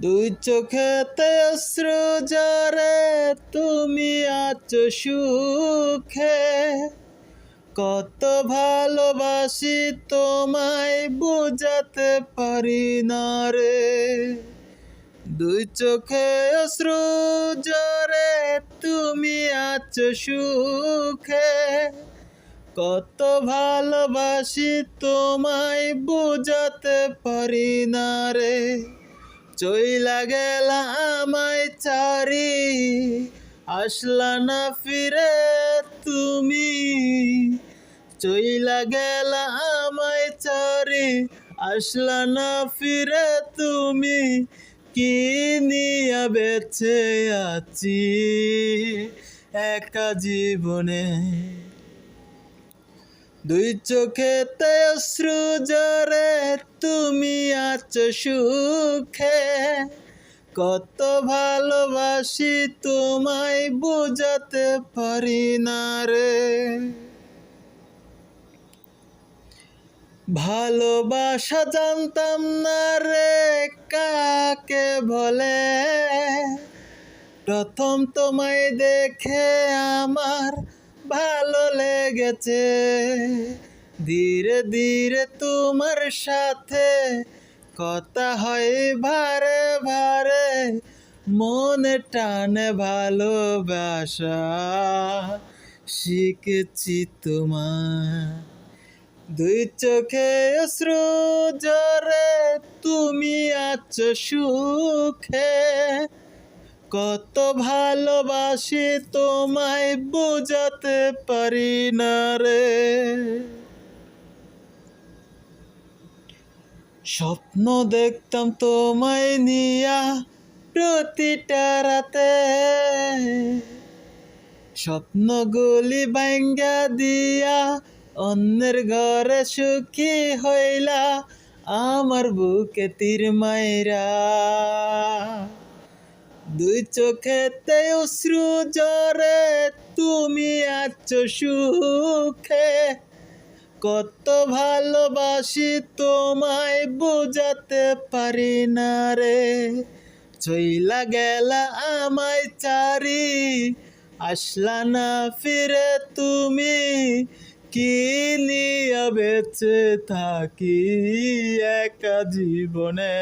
দুই চোখেতে অশ্রু ঝরে তুমি আছো সুখে, কত ভালোবাসি তোমায় বুঝাতে পারি না রে। দুই চোখে অশ্রু ঝরে তুমি আছো সুখে, কত ভালোবাসি তোমায় বুঝাতে পারি না রে। চইলা গেলা আমায় চারি, আসলা না ফিরে তুমি। চইলা গেলা আমায় চারি, আসলা না ফিরে তুমি। কি নিয়া বেঁচে আছি একা জীবনে। দুই চোখেতে অশ্রু ঝরে তুমি আছো সুখে, কত ভালোবাসি তোমায় বুঝাতে পারি না রে। ভালোবাসা জানতাম না রে কাকে বলে, প্রথম তোমায় দেখে আমার ভালো লেগেছে। ধীরে ধীরে তোমার সাথে কথা হয় ভারে ভারে, মনে টানে ভালোবাসা শিখেছি তোমার। দুই চোখে অশ্রু ঝরে তুমি আছো সুখে, কত ভালোবাসি তোমায় বুঝাতে পারি না রে। স্বপ্ন দেখতাম তোমায় নিয়া প্রতিটা রাতে, স্বপ্নগুলি ভাঙ্গা দিয়া অন্যের ঘরে সুখী হইলা আমার বুকে তীর মাইরা। দুই চোখেতে অশ্রু ঝরে তুমি আছো সুখে, কত ভালোবাসি তোমায় বুঝাতে পারি না রে। চইলা গেলা আমায় চারি, আসলা না ফিরে তুমি। কি নিয়া বেঁচে থাকি একা জীবনে।